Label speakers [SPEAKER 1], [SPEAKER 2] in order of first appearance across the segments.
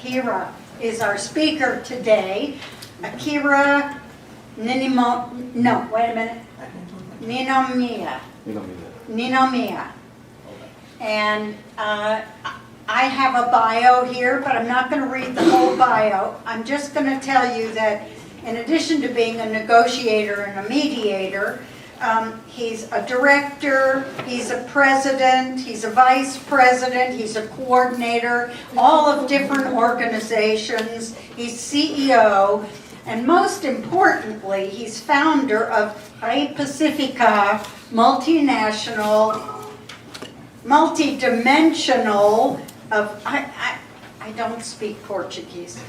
[SPEAKER 1] Akira is our speaker today. Akira Ninomiya. And I have a bio here, but I'm not going to read the whole bio. I'm just going to tell you that in addition to being a negotiator and a mediator, he's a director, he's a president, he's a vice president, he's a coordinator, all of different organizations, he's CEO, and most importantly, he's founder of RePacificar, multi-dimensional I don't speak Portuguese.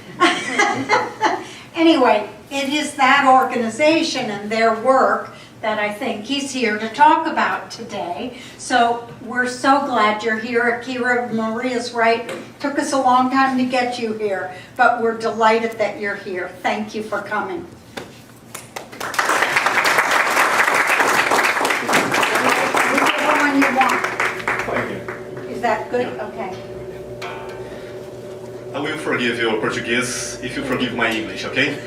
[SPEAKER 1] Anyway, it is that organization and their work that I think he's here to talk about today. So we're so glad you're here. Akira, Maria's right. Took us a long time to get you here, but we're delighted that you're here. Thank you for coming. Whichever one you want. Is that good? Okay.
[SPEAKER 2] I will forgive your Portuguese if you forgive my English, okay?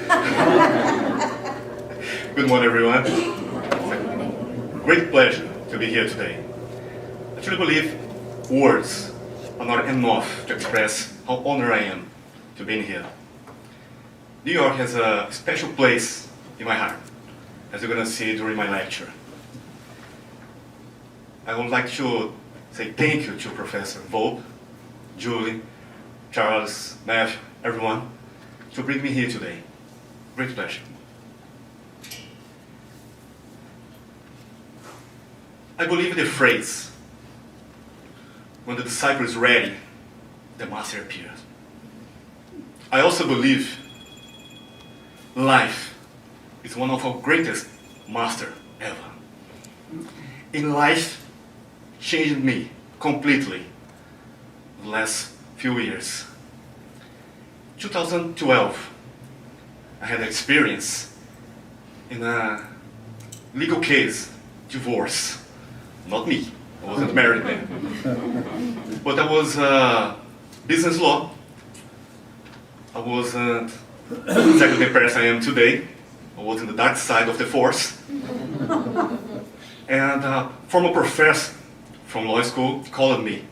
[SPEAKER 2] Good morning, everyone. It's a great pleasure to be here today. I truly believe words are not enough to express how honored I am to be here. New York has a special place in my heart, as you're going to see during my lecture. I would like to say thank you to Professor Volpe, Julie, Charles, Matthew, everyone, to bring me here today. Great pleasure. I believe the phrase, when the disciple is ready, the master appears. I also believe life is one of our greatest masters ever. In life, changed me completely the last few years. 2012, I had an experience in a legal case, divorce. Not me, I wasn't married then. But that was business law. I wasn't exactly the person I am today. I was in the dark side of the force. And a former professor from law school called me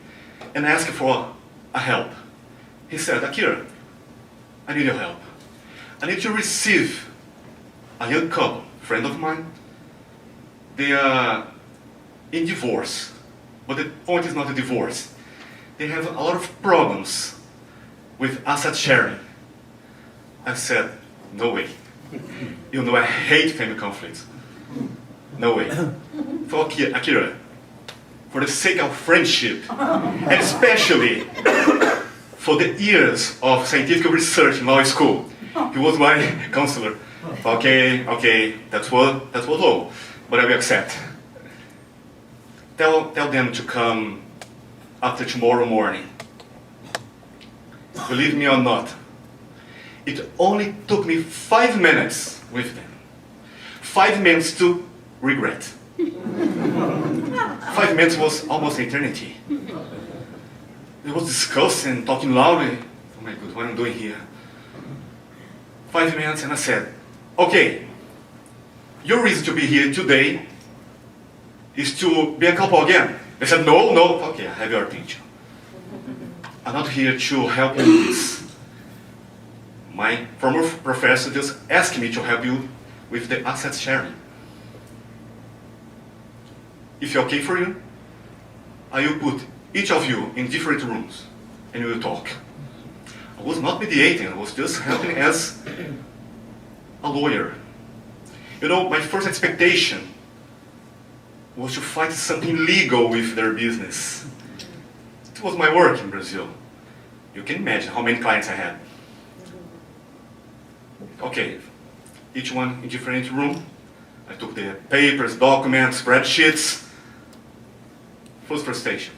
[SPEAKER 2] and asked for a help. He said, Akira, I need your help. I need to receive a young couple, friend of mine. They are in divorce, but the point is not the divorce. They have a lot of problems with asset sharing. I said, no way. You know I hate family conflicts. No way. For Akira, for the sake of friendship, and especially for the years of scientific research in law school, he was my counselor. Okay, that's what low, but I will accept. Tell them to come after tomorrow morning. Believe me or not, it only took me 5 minutes with them. 5 minutes to regret. 5 minutes was almost eternity. It was discussing, talking loudly. Oh my God, what am I doing here? 5 minutes and I said, okay, your reason to be here today is to be a couple again. They said, no, okay, I have your attention. I'm not here to help you with this. My former professor just asked me to help you with the asset sharing. If it's okay for you, I will put each of you in different rooms and we will talk. I was not mediating, I was just helping as a lawyer. You know, my first expectation was to find something legal with their business. It was my work in Brazil. You can imagine how many clients I had. Okay, each one in different room. I took the papers, documents, spreadsheets. First frustration,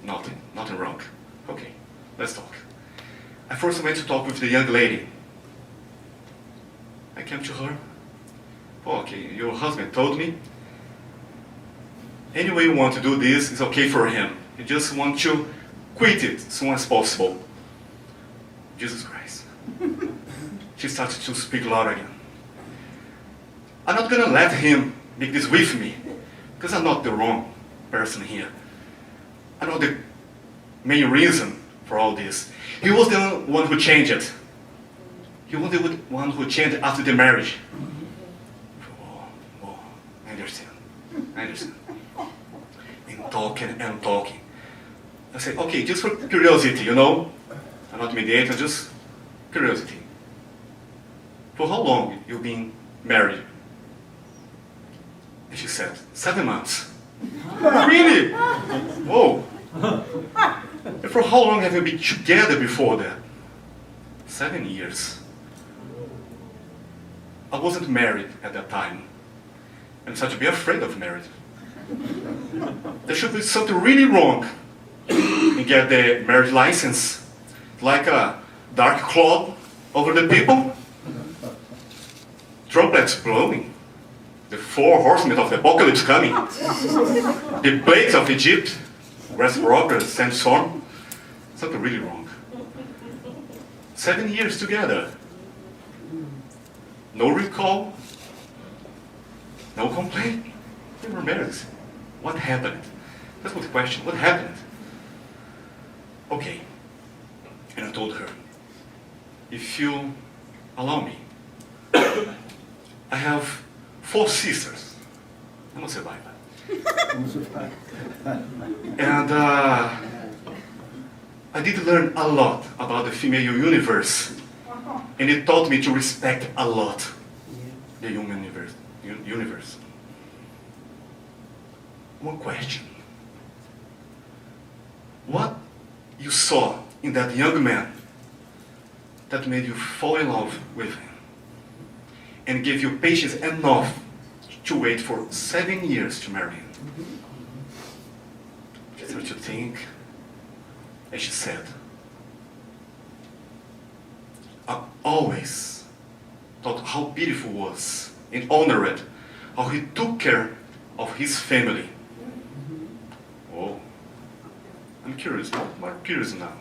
[SPEAKER 2] nothing wrong. Okay, let's talk. I first went to talk with the young lady. I came to her. Oh, okay, your husband told me any way you want to do this is okay for him. You just want to quit it as soon as possible. Jesus Christ. She started to speak loud again. I'm not gonna let him make this with me, because I'm not the wrong person here. I know the main reason for all this. He was the one who changed it. He was the one who changed it after the marriage. Oh, I understand. And talking. I said, okay, just for curiosity, you know? I'm not mediator, just curiosity. For how long you been married? And she said, 7 months. Really? Whoa. And for how long have you been together before that? 7 years. I wasn't married at that time. And started to be afraid of marriage. There should be something really wrong. You get the marriage license, like a dark cloud over the people. Trumpets blowing. The 4 horsemen of the apocalypse coming. The plagues of Egypt. Grasshopper, sandstorm. Something really wrong. 7 years together. No recall. No complaint. They were married. What happened? That's what the question. What happened? Okay. And I told her, if you allow me, I have 4 sisters. I'm not survivor. And I did learn a lot about the female universe. And it taught me to respect a lot the human universe. One question. What you saw in that young man that made you fall in love with him and gave you patience enough to wait for 7 years to marry him? She started to think, and she said, I always thought how beautiful it was and honored how he took care of his family. Oh, I'm curious, more curious now.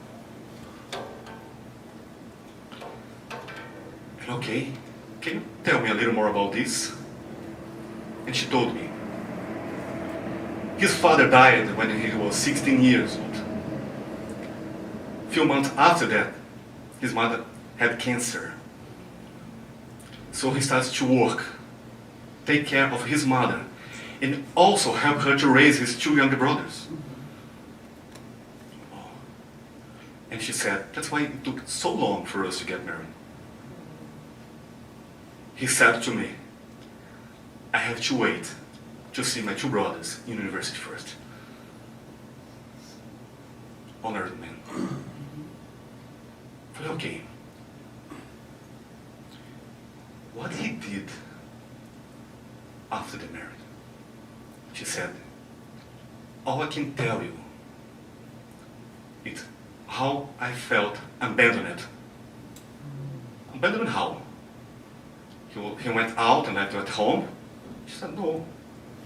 [SPEAKER 2] And okay, can you tell me a little more about this? And she told me. His father died when he was 16 years old. A few months after that, his mother had cancer. So he starts to work, take care of his mother, and also help her to raise his 2 younger brothers. And she said, that's why it took so long for us to get married. He said to me, I have to wait to see my 2 brothers in university first. Honored man. But okay. What he did after the marriage? She said, all I can tell you is how I felt abandoned. Abandoned how? He went out and left you at home? She said, no.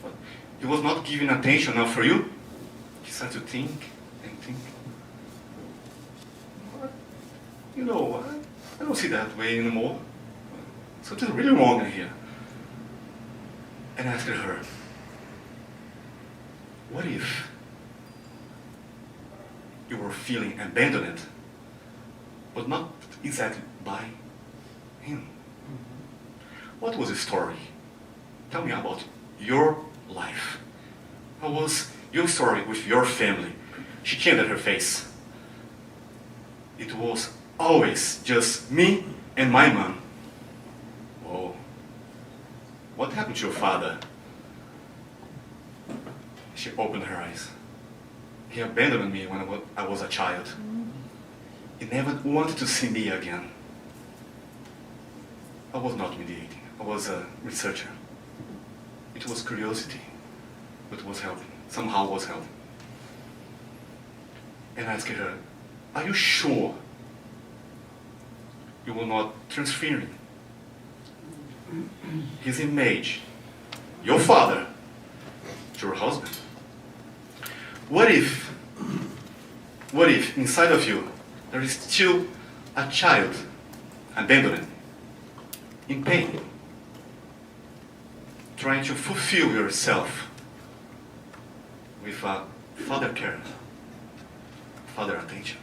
[SPEAKER 2] But he was not giving attention enough for you? She started to think and think. You know, I don't see that way anymore. Something's really wrong in here. And I asked her, what if you were feeling abandoned, but not exactly by him? What was the story? Tell me about your life. How was your story with your family? She changed her face. It was always just me and my mom. Oh, what happened to your father? She opened her eyes. He abandoned me when I was a child. He never wanted to see me again. I was not mediating. I was a researcher. It was curiosity, but was helping. Somehow was helping. And I asked her, are you sure you will not transfer his image, your father, to your husband? What if inside of you there is still a child abandoned, in pain, trying to fulfill yourself with a father care, father attention.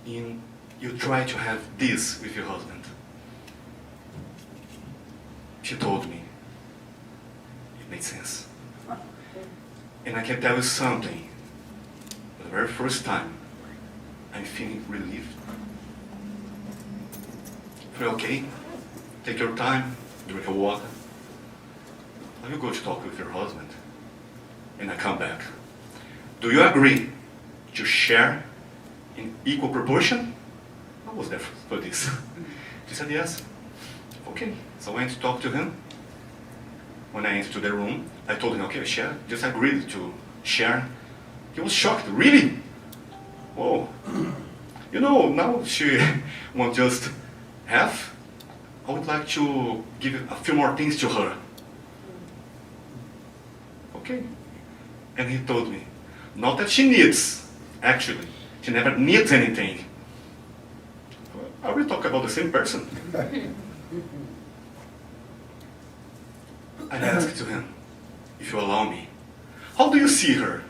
[SPEAKER 2] And you try to have this with your husband. She told me. It made sense. And I can tell you something. For the very first time, I'm feeling relieved. Feel okay? Take your time, drink a water. I will go to talk with your husband. And I come back. Do you agree to share in equal proportion? I was there for this. She said yes. Okay, so I went to talk to him. When I entered the room, I told him, okay, share. Just agreed to share. He was shocked, really? Whoa. You know, now she won't just have. I would like to give a few more things to her. Okay. And he told me, not that she needs, actually. She never needs anything. Are we talking about the same person? I asked to him, if you allow me, how do you see her?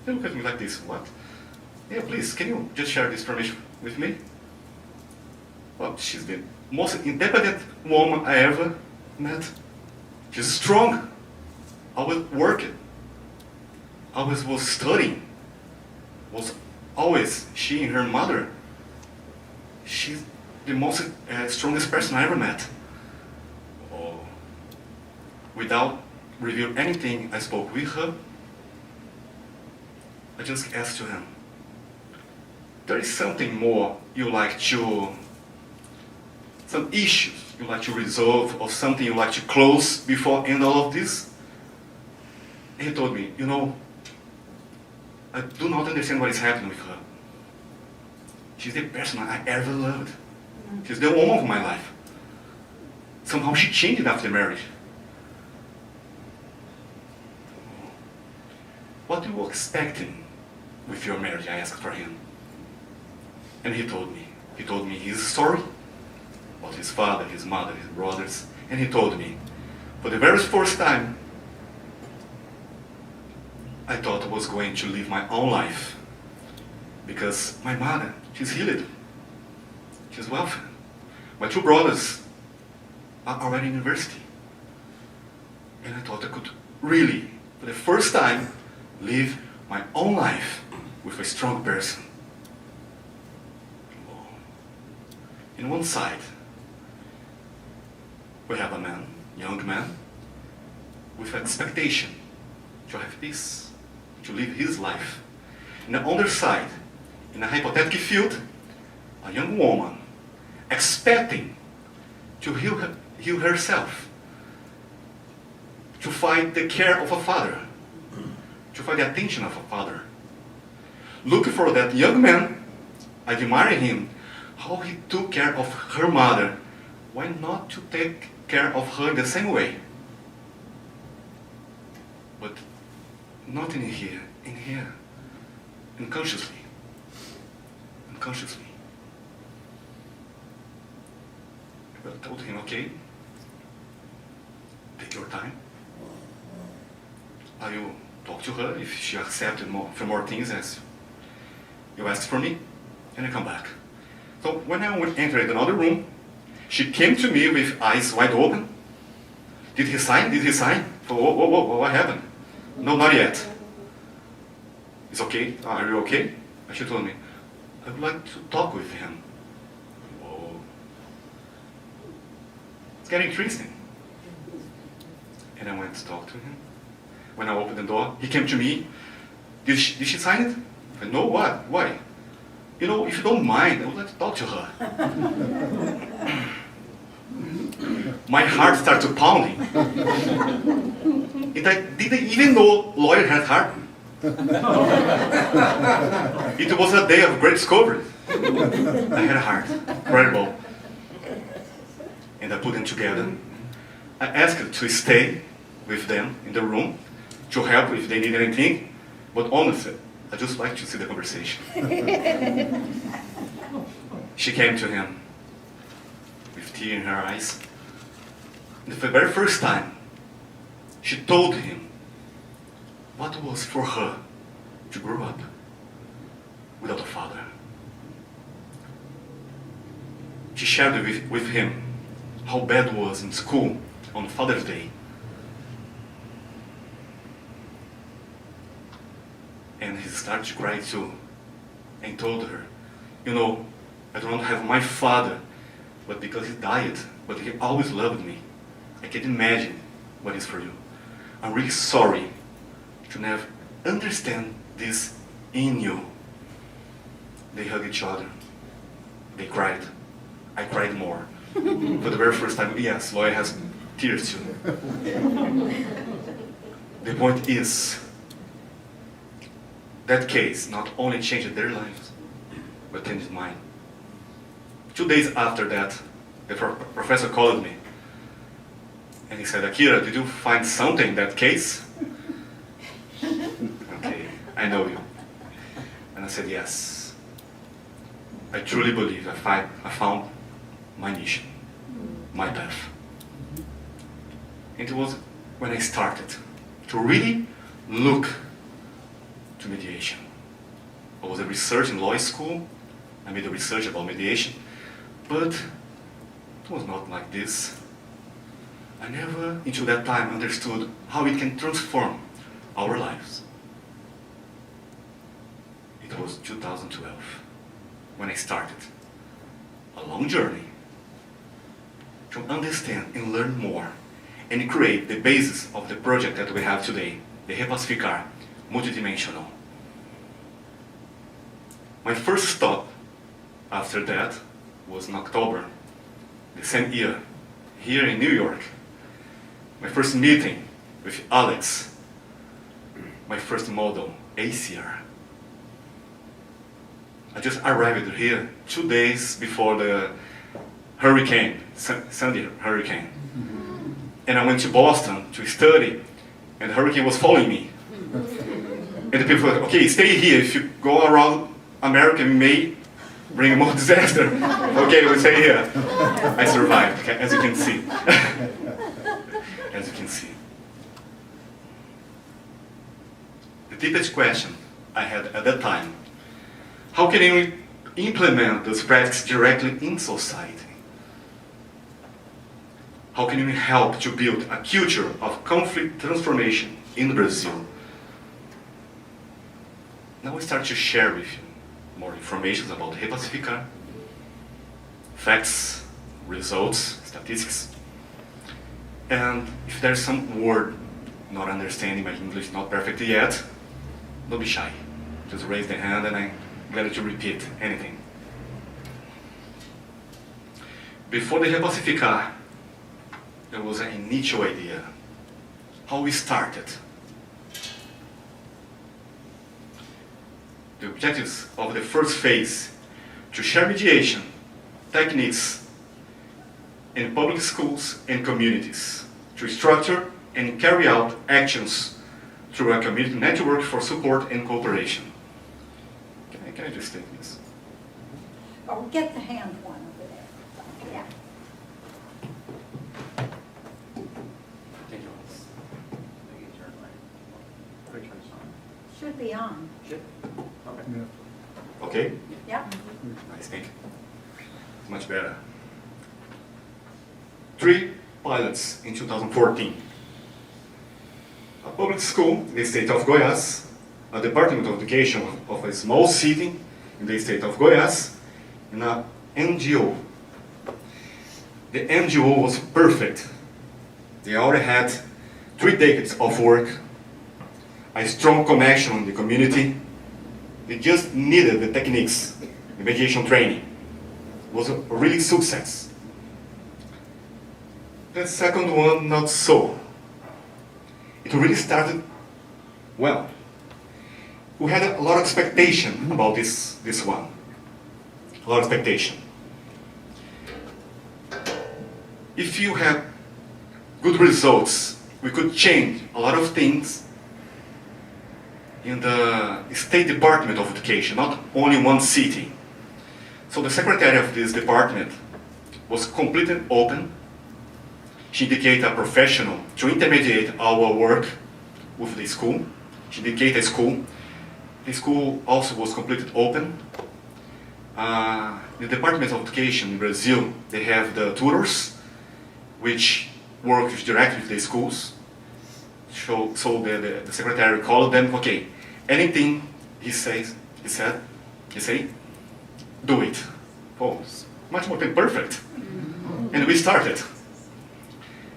[SPEAKER 2] He looked at me like this, what? Yeah, please, can you just share this information with me? Well, she's the most independent woman I ever met. She's strong. Always working. Always was studying. Was always she and her mother. She's the most strongest person I ever met. Oh. Without revealing anything, I spoke with her. I just asked to him, there is something more you like to, some issues you like to resolve, or something you like to close before end all of this? And he told me, you know, I do not understand what is happening with her. She's the person I ever loved. She's the woman of my life. Somehow she changed after marriage. What are you expecting with your marriage? I asked for him. And he told me. He told me his story about his father, his mother, his brothers. And he told me, for the very first time, I thought I was going to live my own life. Because my mother, she's healed. She's wealthy. My two brothers are already in university. And I thought I could really, for the first time, live my own life with a strong person. In one side, we have a man, young man, with expectation to have peace, to live his life. In the other side, in a hypothetical field, a young woman expecting to heal herself, to find the care of a father, to find the attention of a father. Looking for that young man, admiring him, how he took care of her mother. Why not to take care of her in the same way? But not in here, unconsciously. Unconsciously. But I told him, okay, take your time. I will talk to her if she accepted a few more things as you asked for me, and I come back. So when I entered another room, she came to me with eyes wide open. Did he sign? Did he sign? Whoa, what happened? No, not yet. It's okay. Are you okay? And she told me, I would like to talk with him. Whoa. It's getting interesting. And I went to talk to him. When I opened the door, he came to me. Did she sign it? I said, no, what? Why? You know, if you don't mind, I would like to talk to her. My heart started pounding. And I didn't even know lawyer had heart. It was a day of great discovery. I had a heart, incredible. And I put them together. I asked to stay with them in the room to help if they need anything. But honestly, I just like to see the conversation. She came to him with tears in her eyes. And for the very first time, she told him what it was for her to grow up without a father. She shared with him how bad it was in school on Father's Day. And he started to cry too, and told her, you know, I don't have my father, but because he died, but he always loved me. I can't imagine what is for you. I'm really sorry to never understand this in you. They hugged each other. They cried. I cried more. For the very first time, yes, Loya has tears too. The point is, that case not only changed their lives, but changed mine. 2 days after that, the professor called me. And he said, Akira, did you find something in that case? Okay, I know you. And I said, yes. I truly believe I found my mission, my path. And it was when I started to really look to mediation. I was a research in law school. I made a research about mediation, but it was not like this. I never, until that time, understood how it can transform our lives. It was 2012 when I started a long journey to understand and learn more and create the basis of the project that we have today, the RePacificar, multidimensional. My first stop after that was in October, the same year, here in New York. My first meeting with Alex, my first model, ACR. I just arrived here 2 days before the hurricane, Sandy hurricane. And I went to Boston to study, and the hurricane was following me. And the people were, okay, stay here. If you go around America, it may bring more disaster. Okay, we'll stay here. I survived, okay, as you can see. As you can see. The deepest question I had at that time, how can we implement those practices directly in society? How can we help to build a culture of conflict transformation in Brazil? Now I start to share with you more information about RePacificar, facts, results, statistics. And if there's some word not understanding, my English not perfect yet, don't be shy. Just raise the hand and I'm glad to repeat anything. Before the RePacificar, there was an initial idea, how we started. The objectives of the first phase, to share mediation techniques in public schools and communities, to structure and carry out actions through a community network for support and cooperation. Can I just take this?
[SPEAKER 1] Oh, get the hand one over there. Yeah.
[SPEAKER 2] Thank you.
[SPEAKER 1] Should be on.
[SPEAKER 2] Okay?
[SPEAKER 1] Yep.
[SPEAKER 2] Nice, thank you. Much better. 3 pilots in 2014. A public school in the state of Goiás, a department of education of a small city in the state of Goiás, and an NGO. The NGO was perfect. They already had 3 decades of work, a strong connection in the community. They just needed the techniques, the mediation training. It was a really success. The second one, not so. It really started well. We had a lot of expectation about this one. A lot of expectation. If you have good results, we could change a lot of things in the State Department of Education, not only one city. So the secretary of this department was completely open. She indicated a professional to intermediate our work with the school. She indicated a school. The school also was completely open. The Department of Education in Brazil, they have the tutors, which work directly with the schools. So the secretary called them, okay, anything he say, do it. Oh, it's much more than perfect. And we started.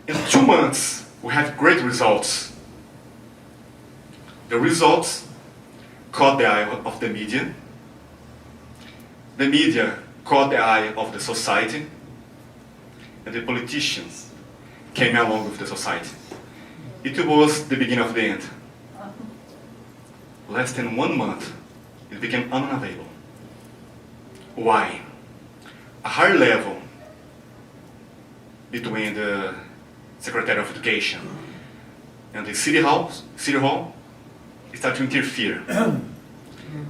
[SPEAKER 2] In 2 months, we had great results. The results caught the eye of the media. The media caught the eye of the society. And the politicians came along with the society. It was the beginning of the end. Less than 1 month, it became unavailable. Why? A higher level between the Secretary of Education and the City Hall started to interfere.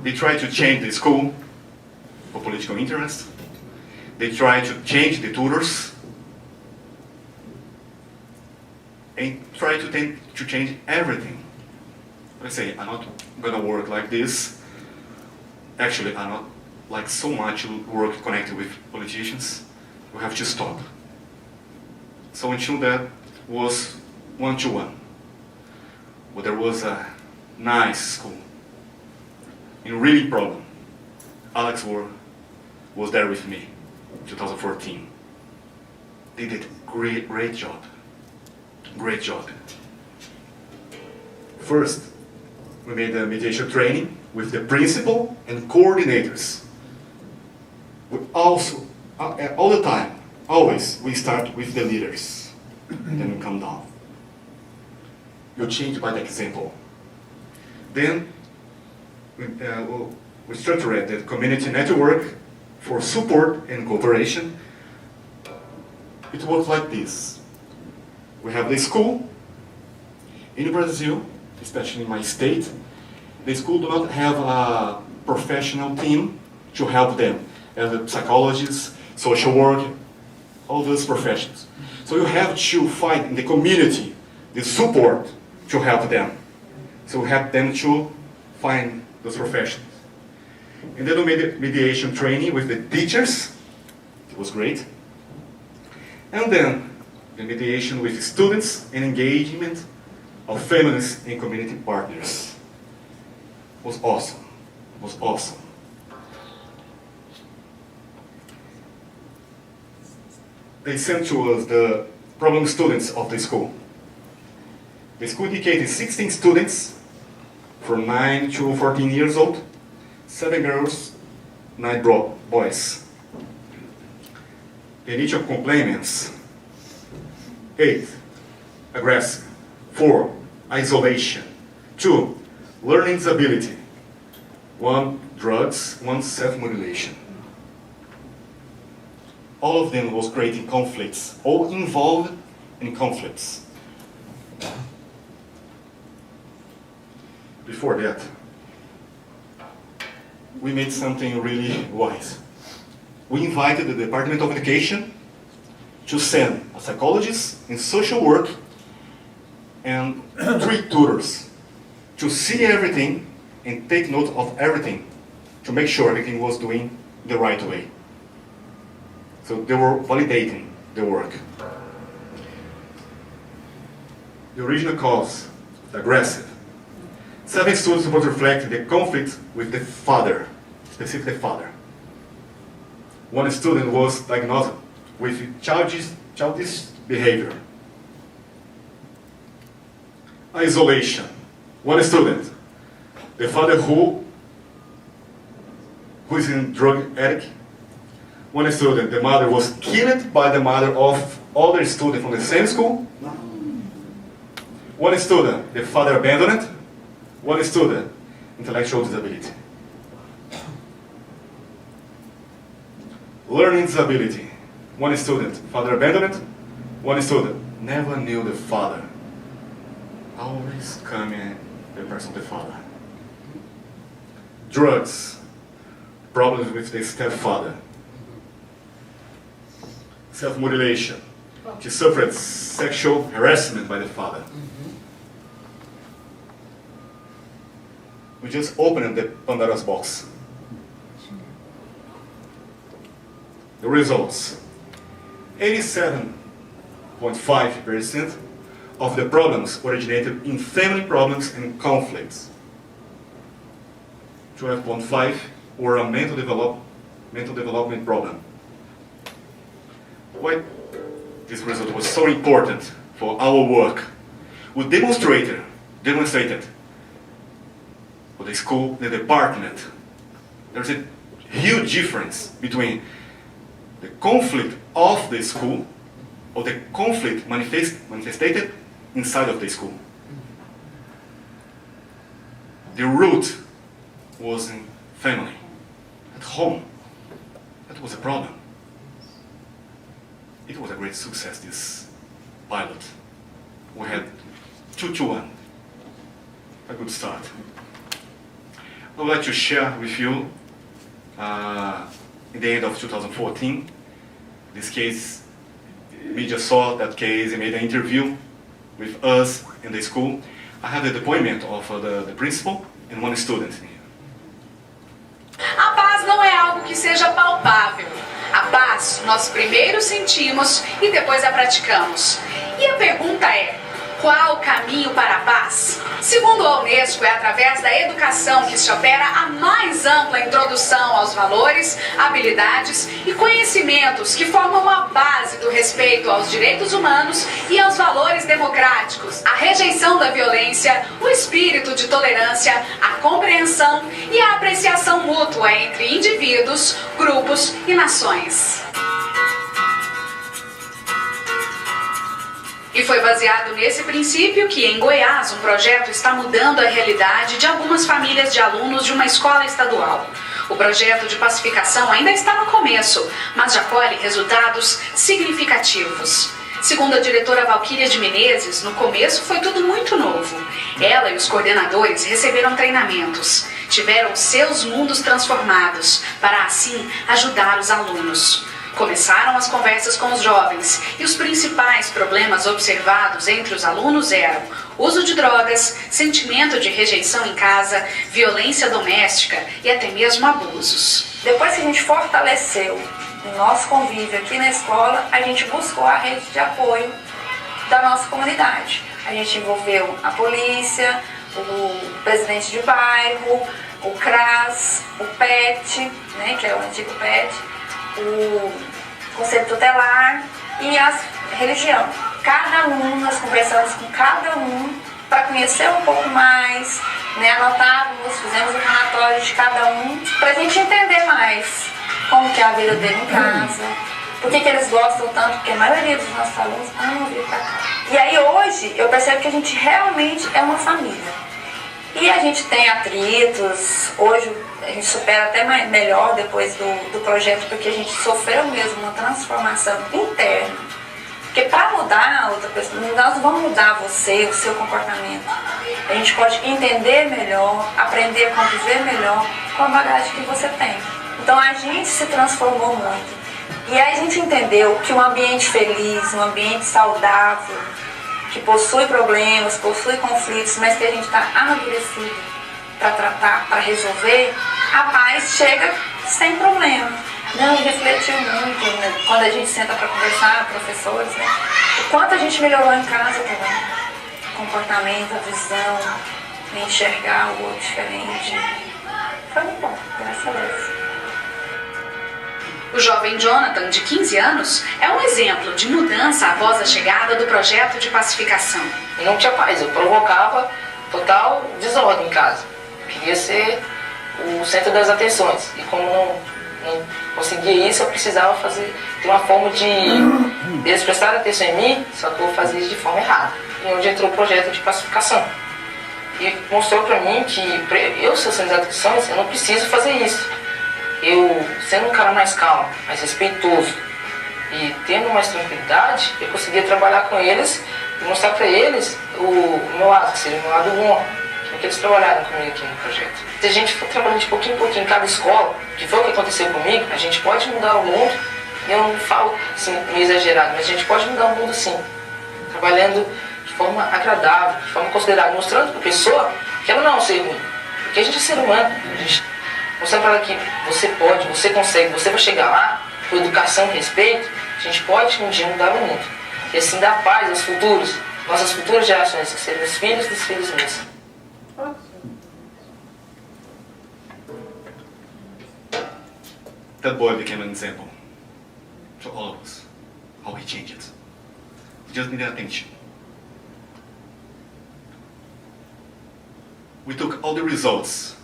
[SPEAKER 2] They tried to change the school for political interest. They tried to change the tutors and tried to change everything. Let's say, I'm not going to work like this. Actually, I'm not like so much work connected with politicians. We have to stop. So until that was 1-to-1. But there was a nice school. In really problem. Alex was there with me in 2014. They did great job. Great job. First, we made a mediation training with the principal and coordinators. We also, all the time, always, we start with the leaders, and then we come down. You change by the example. Then, we structured the community network for support and cooperation. It works like this. We have the school. In Brazil, especially in my state, the school do not have a professional team to help them, as psychologists, social work, all those professions. So you have to find in the community the support to help them. So we have them to find those professions. And then we made mediation training with the teachers. It was great. And then the mediation with students and engagement of families and community partners. It was awesome. It was awesome. They sent to us the problem students of the school. The school indicated 16 students from 9 to 14 years old, 7 girls, 9 boys. The initial complaints: 8, aggressive. 4, isolation. 2, learning disability. 1, drugs. 1, self-mutilation. All of them was creating conflicts, all involved in conflicts. Before that, we made something really wise. We invited the Department of Education to send a psychologist in social work and 3 tutors to see everything and take note of everything to make sure everything was doing the right way. So they were validating the work. The original cause, aggressive. 7 students would reflect the conflict with the father, specifically the father. 1 student was diagnosed with childish behavior. Isolation. 1 student, the father who is in drug addict. 1 student, the mother was killed by the mother of other students from the same school. 1 student, the father abandoned. 1 student, intellectual disability. Learning disability. 1 student, father abandoned. 1 student, never knew the father. Always coming the person, the father. drugs, problems with the stepfather, self-mutilation. She suffered sexual harassment by the father. We just opened the Pandora's box. The results. 87.5% of the problems originated in family problems and conflicts. 12.5% were a mental development problem. Why this result was so important for our work? We demonstrated for the school, the department, there's a huge difference between the conflict of the school or the conflict manifested inside of the school. The root was in family, at home. That was a problem. It was a great success, this pilot. We had 2-1, a good start. I would like to share with you, in the end of 2014, this case, media saw that case and made an interview with us in the school. I had the appointment of the principal and one student.
[SPEAKER 3] A paz não é algo que seja palpável. A paz nós primeiro sentimos e depois a praticamos. E a pergunta é: qual o caminho para a paz? Segundo a Unesco, é através da educação que se opera a mais ampla introdução aos valores, habilidades e conhecimentos que formam a base do respeito aos direitos humanos e aos valores democráticos, a rejeição da violência, o espírito de tolerância, a compreensão e a apreciação mútua entre indivíduos, grupos e nações. E foi baseado nesse princípio que, em Goiás, um projeto está mudando a realidade de algumas famílias de alunos de uma escola estadual. O projeto de pacificação ainda está no começo, mas já colhe resultados significativos. Segundo a diretora Valquíria de Menezes, no começo foi tudo muito novo. Ela e os coordenadores receberam treinamentos, tiveram seus mundos transformados, para assim ajudar os alunos. Começaram as conversas com os jovens e os principais problemas observados entre os alunos eram uso de drogas, sentimento de rejeição em casa, violência doméstica e até mesmo abusos.
[SPEAKER 4] Depois que a gente fortaleceu o nosso convívio aqui na escola, a gente buscou a rede de apoio da nossa comunidade. A gente envolveu a polícia, o presidente de bairro, o CRAS, o PET, né, que é o antigo PET, o Conselho Tutelar e a religião. Cada um, nós conversamos com cada um para conhecer um pouco mais, né, anotávamos, fizemos um relatório de cada um para a gente entender mais como que é a vida dele em casa, por que eles gostam tanto, porque a maioria dos nossos alunos amam vir para cá. E aí hoje eu percebo que a gente realmente é uma família. E a gente tem atritos, hoje a gente supera até melhor depois do projeto, porque a gente sofreu mesmo uma transformação interna. Porque para mudar a outra pessoa, nós não vamos mudar você, o seu comportamento. A gente pode entender melhor, aprender a conviver melhor com a bagagem que você tem. Então a gente se transformou muito. E aí a gente entendeu que um ambiente feliz, um ambiente saudável, que possui problemas, possui conflitos, mas que a gente está amadurecido para tratar, para resolver, a paz chega sem problema. Não, refletiu muito, né? Quando a gente senta para conversar, professores, né? O quanto a gente melhorou em casa também. O comportamento, a visão, enxergar o outro diferente. Foi muito bom, graças a Deus.
[SPEAKER 3] O jovem Jonathan, de 15 anos, é um exemplo de mudança após a chegada do projeto de pacificação.
[SPEAKER 5] Eu não tinha paz, eu provocava total desordem em casa. Eu queria ser o centro das atenções. E como não conseguia isso, eu precisava ter uma forma de eles prestarem atenção em mim, só que eu fazia isso de forma errada. E onde entrou o projeto de pacificação. E mostrou para mim que eu, se eu centro das atenções, eu não preciso fazer isso. Eu, sendo um cara mais calmo, mais respeitoso e tendo mais tranquilidade, eu conseguia trabalhar com eles e mostrar para eles o meu lado, que seria o meu lado bom, que eu que eles trabalharam comigo aqui no projeto. Se a gente for trabalhando de pouquinho em pouquinho em cada escola, que foi o que aconteceu comigo, a gente pode mudar o mundo. Eu não falo assim, meio exagerado, mas a gente pode mudar o mundo sim. Trabalhando de forma agradável, de forma considerável, mostrando para a pessoa que ela não é um ser ruim. Porque a gente é ser humano. A gente mostrando para ela que você pode, você consegue, você vai chegar lá, com educação e respeito, a gente pode um dia mudar o mundo. E assim dar paz aos futuros, nossas futuras gerações, que serão os filhos dos filhos meus.
[SPEAKER 2] That boy became an example to all of us. How he changed it. He just needed attention. We took all the results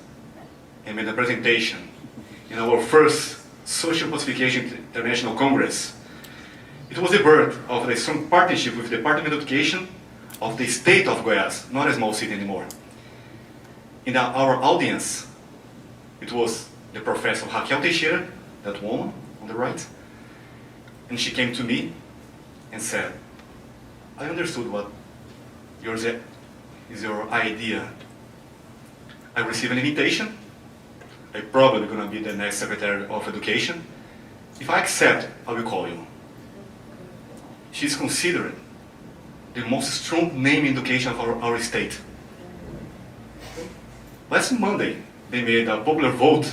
[SPEAKER 2] and made a presentation in our first Social Pacification International Congress. It was the birth of a strong partnership with the Department of Education of the state of Goiás, not a small city anymore. In our audience, it was the professor Raquel Teixeira, that woman on the right, and she came to me and said, I understood what yours is your idea. I received an invitation. I'm probably going to be the next Secretary of Education. If I accept, I will call you. She's considered the most strong name in education of our state. Last Monday, they made a popular vote,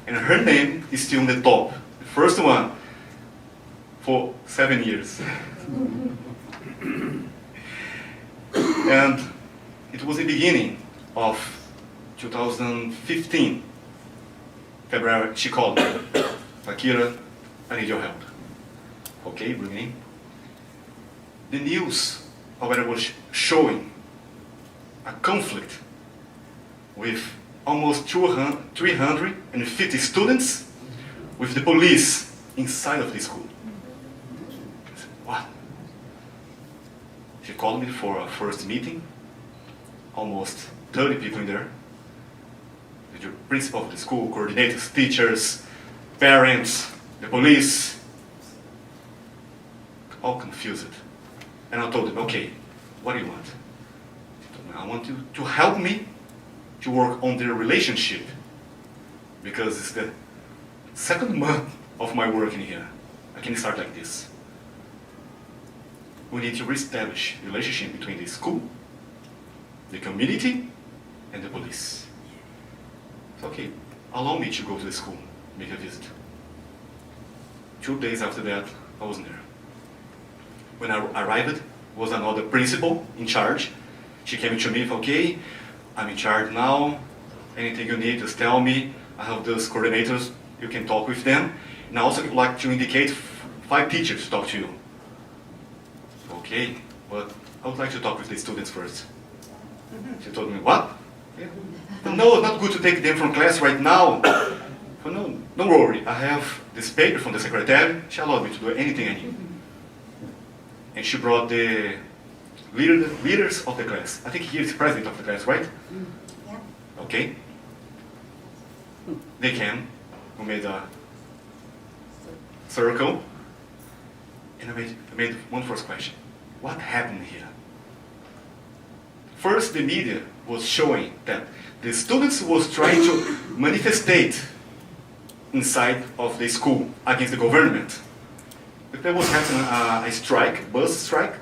[SPEAKER 2] and her name is still on the top. The first one for 7 years. And it was the beginning of 2015, February, she called me. Akira, I need your help. Okay, bring it in. The news already was showing a conflict with almost 350 students with the police inside of the school. I said, what? She called me for a first meeting, almost 30 people in there. The principal of the school, coordinators, teachers, parents, the police, all confused. And I told them, okay, what do you want? She told me, I want you to help me to work on their relationship, because it's the second month of my work in here. I can start like this. We need to reestablish the relationship between the school, the community, and the police. So, okay, allow me to go to the school, make a visit. 2 days after that, I wasn't there. When I arrived, was another principal in charge. She came to me, okay, I'm in charge now. Anything you need, just tell me. I have those coordinators, you can talk with them. And I also would like to indicate 5 teachers to talk to you. Okay, but I would like to talk with the students first. She told me, what? Yeah. No, it's not good to take them from class right now. But no, don't worry, I have this paper from the secretary. She allowed me to do anything I need. And she brought the leaders of the class. I think he is president of the class, right?
[SPEAKER 1] Yeah.
[SPEAKER 2] Okay. They came, we made a circle, and I made one first question. What happened here? First, the media was showing that the students was trying to manifestate inside of the school against the government. But there was happening a strike, bus strike,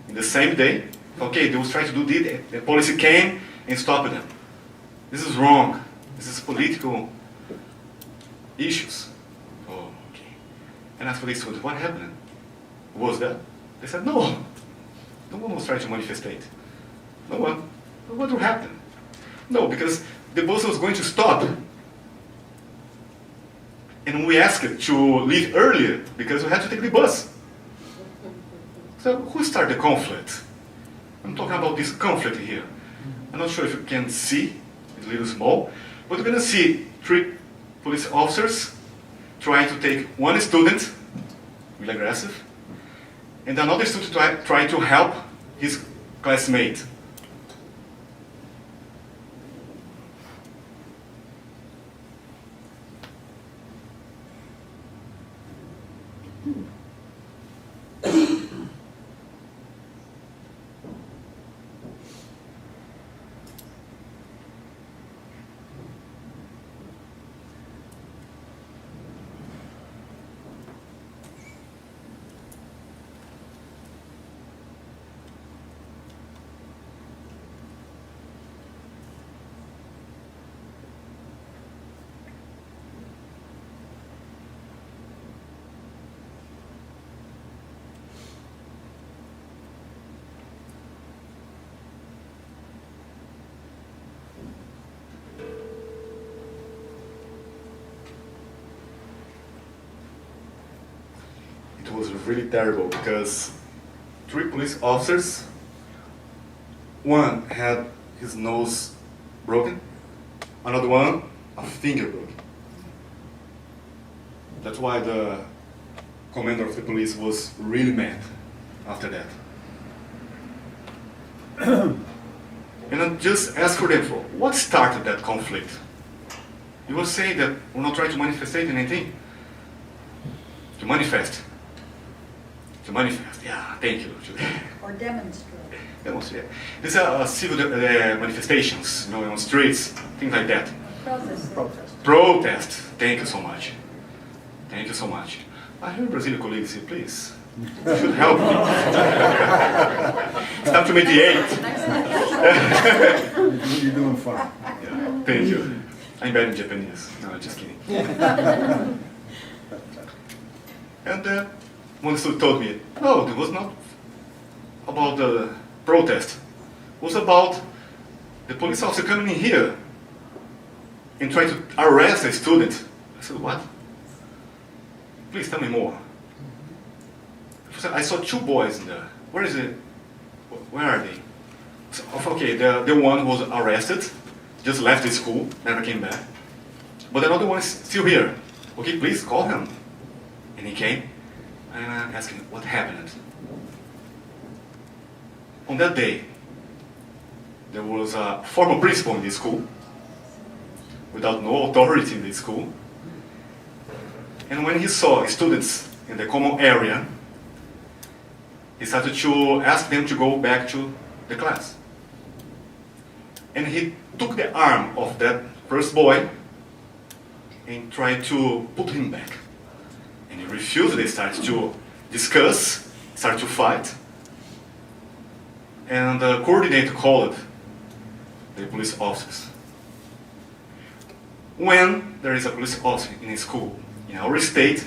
[SPEAKER 2] in the same day. Okay, they was trying to do this, the police came and stopped them. This is wrong. This is political issues. Oh, okay. And as for the students, what happened? Was that? They said, no. No one was trying to manifestate. No one. What will happen? No, because the bus was going to stop. And we asked to leave earlier because we had to take the bus. So who started the conflict? I'm talking about this conflict here. I'm not sure if you can see, it's a little small, but we're going to see 3 police officers trying to take one student, really aggressive, and another student trying to help his classmate. it was really terrible because 3 police officers, one had his nose broken, another one a finger broken. That's why the commander of the police was really mad after that. And I just asked for them for what started that conflict. You will say that we're not trying to manifestate anything. To manifest. To manifest, yeah, thank you.
[SPEAKER 1] Or demonstrate.
[SPEAKER 2] Demonstrate. These are civil manifestations, you know, on streets, things like that. Protest. Thank you so much. Thank you so much. I heard Brazilian colleagues here, please. You should help me. It's time to mediate.
[SPEAKER 6] You're doing fine.
[SPEAKER 2] Yeah, thank you. I'm bad in Japanese. No, just kidding. And one student told me, no, it was not about the protest. It was about the police officer coming in here and trying to arrest a student. I said, what? Please tell me more. I saw 2 boys in there. Where is it? Where are they? So, okay, the one who was arrested just left the school, never came back. But another one is still here. Okay, please call him. And he came, and I asked him what happened. On that day, there was a former principal in the school, without no authority in the school. And when he saw students in the common area, he started to ask them to go back to the class. And he took the arm of that first boy and tried to put him back. And he refused. They started to discuss, started to fight. And the coordinator called the police officers. When there is a police officer in a school in our state,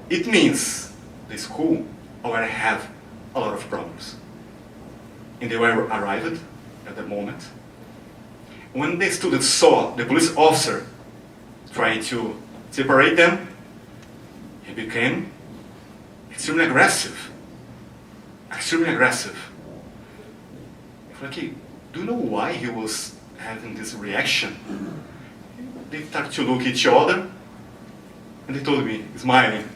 [SPEAKER 2] it means the school already have a lot of problems. And they were arrived at the moment. When the students saw the police officer trying to separate them, he became extremely aggressive. Extremely aggressive. Okay, do you know why he was having this reaction? They started to look at each other, and they told me, smiling,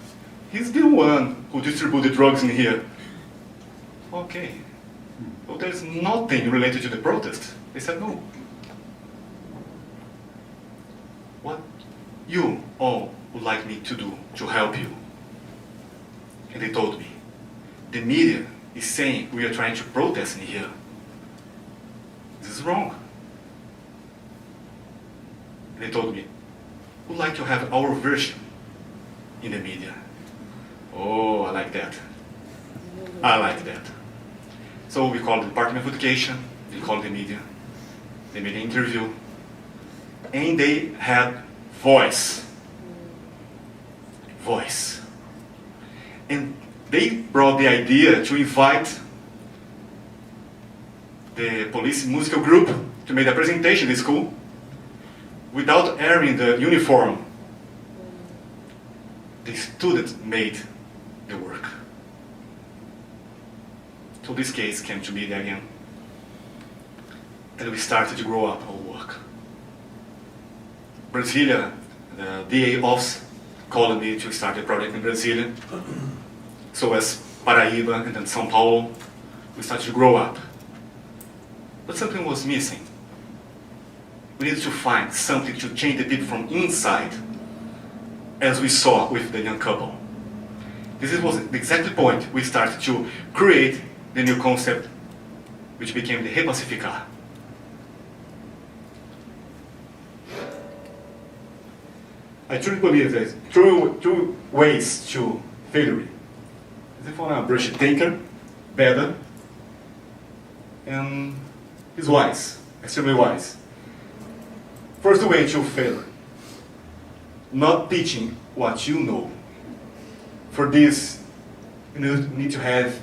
[SPEAKER 2] he's the one who distributed drugs in here. Okay, well, there's nothing related to the protest. They said no. What you all would like me to do to help you? And they told me, the media is saying we are trying to protest in here. This is wrong. And they told me, we'd like to have our version in the media. Oh, I like that. I like that. So we called the Department of Education, we called the media, they made an interview, and they had voice. Voice. And they brought the idea to invite the police musical group to make a presentation in the school without wearing the uniform. The students made the work. So this case came to media again. And we started to grow up our work. Brasilia, the DA office called me to start a project in Brasilia. So as Paraíba and then São Paulo, we started to grow up. But something was missing. We needed to find something to change the people from inside, as we saw with the young couple. This was the exact point we started to create the new concept, which became the RePacificar. I truly believe there's two ways to failure. If you want to brush a thinker, better, and he's wise, extremely wise. First way to fail, not teaching what you know. For this, you need to have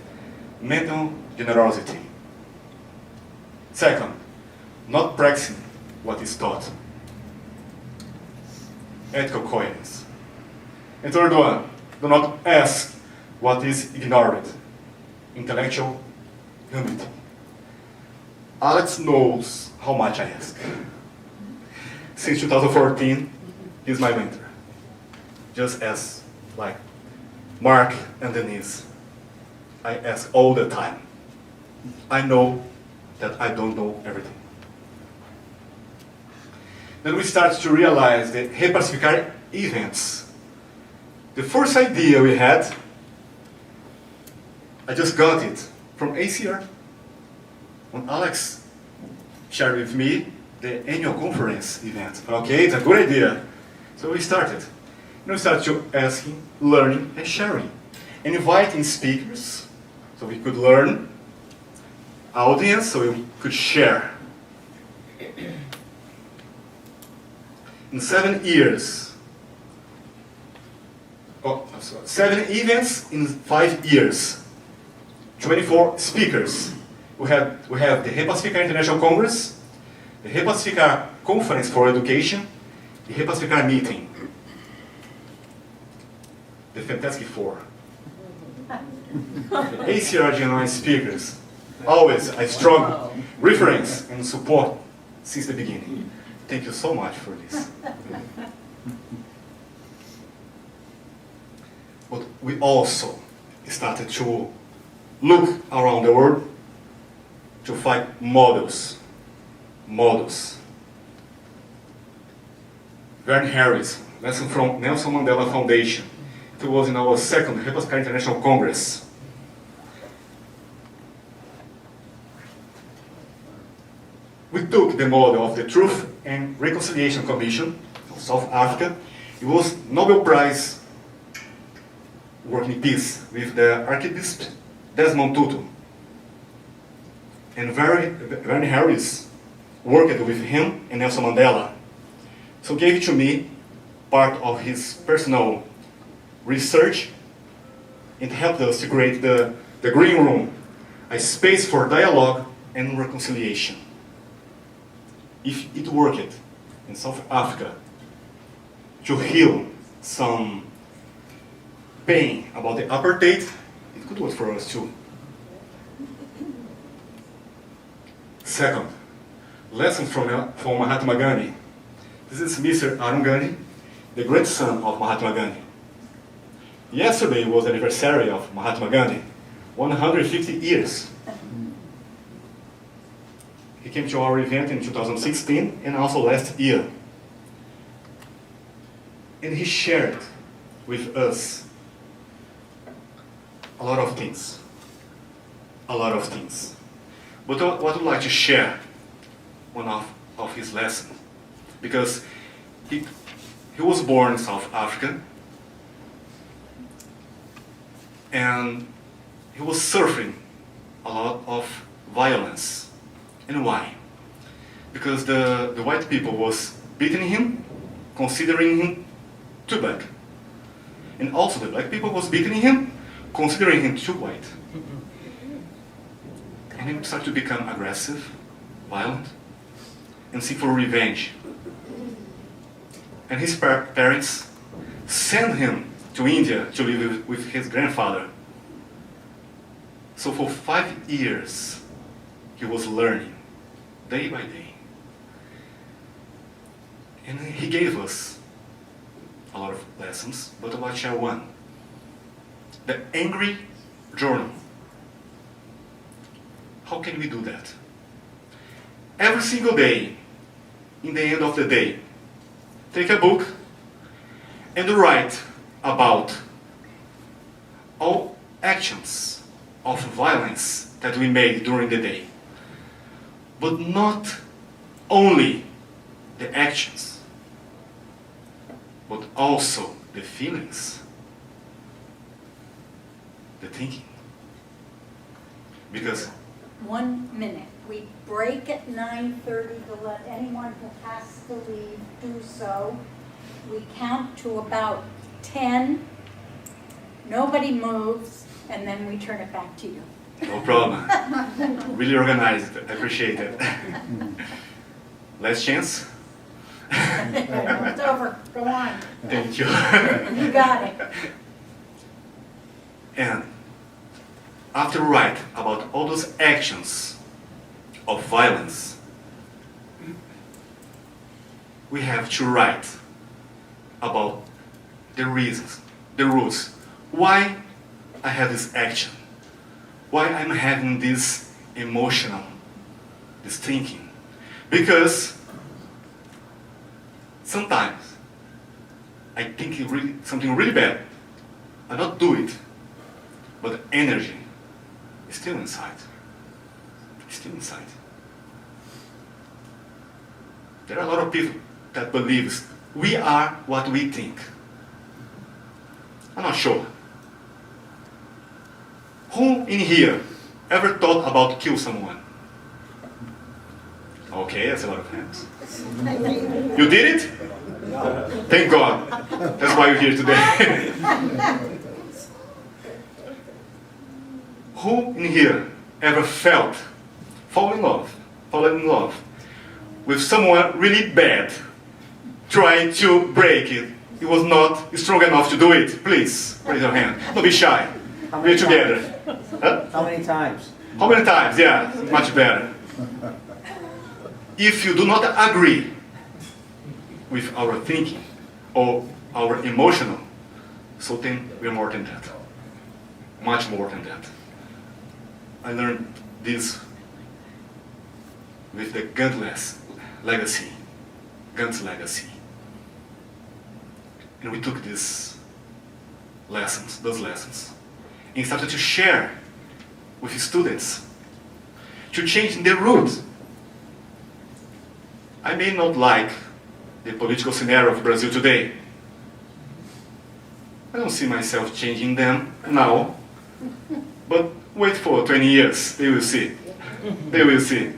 [SPEAKER 2] mental generosity. Second, not practicing what is taught. Ethical coherence. And third one, do not ask what is ignored, intellectual humility. Alex knows how much I ask. Since 2014, he's my mentor. Just as like Mark and Denise, I ask all the time. I know that I don't know everything. Then we start to realize that RePacificar events. The first idea we had, I just got it from ACR. When Alex shared with me the annual conference event. Okay, it's a good idea. So we started. And we started to asking, learning, and sharing. And inviting speakers, so we could learn, audience, so we could share. In 7 years, 7 events in 5 years, 24 speakers. We have the RePacificar International Congress, the RePacificar Conference for Education, the RePacificar Meeting, the Fantastic Four. The ACR-gny speakers, always a strong reference and support since the beginning. Thank you so much for this. But we also started to look around the world to find models. Vern Harris, lesson from Nelson Mandela Foundation. It was in our second RePacificar International Congress. We took the model of the Truth and Reconciliation Commission of South Africa. It was Nobel Prize working in peace with the Archbishop Desmond Tutu. And Vern Harris worked with him and Nelson Mandela. So gave to me part of his personal research and helped us to create the Green Room, a space for dialogue and reconciliation. If it worked in South Africa to heal some pain about the apartheid, it could work for us too. Second, lesson from Mahatma Gandhi. This is Mr. acr-gny, the grandson of Mahatma Gandhi. Yesterday was the anniversary of Mahatma Gandhi, 150 years. He came to our event in 2016 and also last year. And he shared with us a lot of things. But what I'd like to share one of his lessons, because he was born in South Africa and he was suffering a lot of violence. And why? Because the white people was beating him, considering him too black. And also the black people was beating him, considering him too white. And he started to become aggressive, violent, and seek for revenge. And his parents sent him to India to live with his grandfather. So for 5 years, he was learning, day by day. And he gave us a lot of lessons, but I'd like to share one. The angry journal. How can we do that? Every single day, in the end of the day, take a book and write about all actions of violence that we made during the day. But not only the actions, but also the feelings, the thinking. Because
[SPEAKER 1] 1 minute. We break at 9:30 to let anyone who has to leave do so. We count to about 10. Nobody moves, and then we turn it back to you.
[SPEAKER 2] no problem. Really organized. I appreciate it. Last chance?
[SPEAKER 1] It's over. Go on.
[SPEAKER 2] Thank you.
[SPEAKER 1] You got it.
[SPEAKER 2] And after write about all those actions of violence, we have to write about the reasons, the roots, why I have this action, why I'm having this emotional, this thinking. Because sometimes I think something really bad, I don't do it, but the energy is still inside. It's still inside. There are a lot of people that believes we are what we think. I'm not sure. Who in here ever thought about kill someone? Okay, that's a lot of hands. You did it? Thank God. That's why you're here today. Who in here ever fallen in love with someone really bad, trying to break it? He was not strong enough to do it. Please, raise your hand. Don't be shy. We're together. Huh?
[SPEAKER 6] How many times?
[SPEAKER 2] How many times? Yeah, much better. If you do not agree with our thinking or our emotional, so then we're more than that. Much more than that. I learned this with the Gant's legacy. And we took those lessons, and started to share with students to change their roots. I may not like the political scenario of Brazil today. I don't see myself changing them now, but wait for 20 years, they will see. They will see.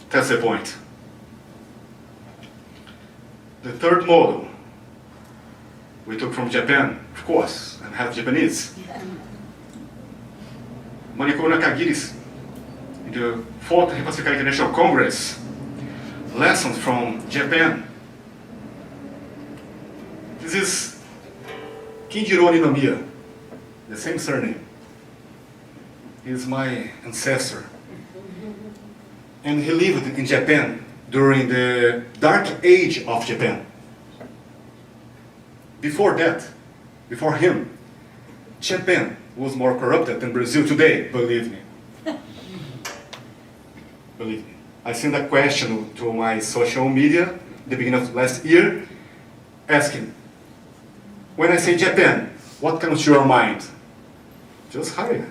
[SPEAKER 2] That's the point. The third model we took from Japan, of course, I'm half Japanese. Manicou Nakagiris, in the 4th RePacificar International Congress, lessons from Japan. This is Kinjiro Ninomiya, the same surname. He is my ancestor. And he lived in Japan during the dark age of Japan. Before that, before him, Japan was more corrupted than Brazil today, believe me. Believe me. I sent a question to my social media at the beginning of last year, asking, when I say Japan, what comes to your mind? Just higher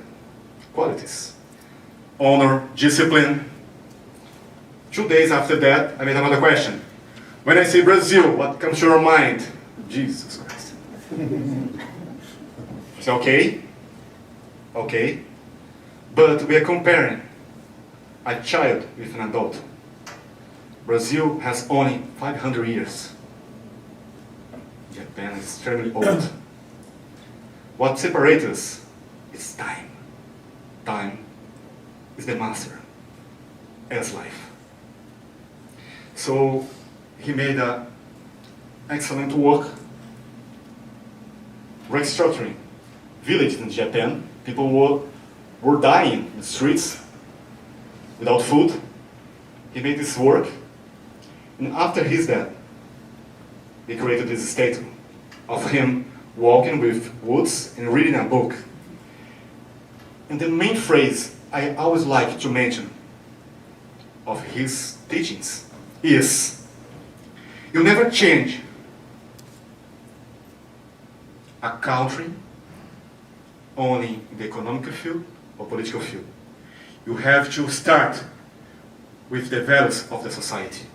[SPEAKER 2] qualities. Honor, discipline. 2 days after that, I made another question. When I say Brazil, what comes to your mind? Jesus Christ. So, okay, but we are comparing a child with an adult. Brazil has only 500 years. Japan is extremely old. What separates us is time. Time is the master, as life. So he made an excellent work restructuring villages in Japan. People were dying in the streets without food. He made this work, and after his death, he created this statue of him walking with woods and reading a book. And the main phrase I always like to mention of his teachings is, you never change a country only in the economic field or political field. You have to start with the values of the society.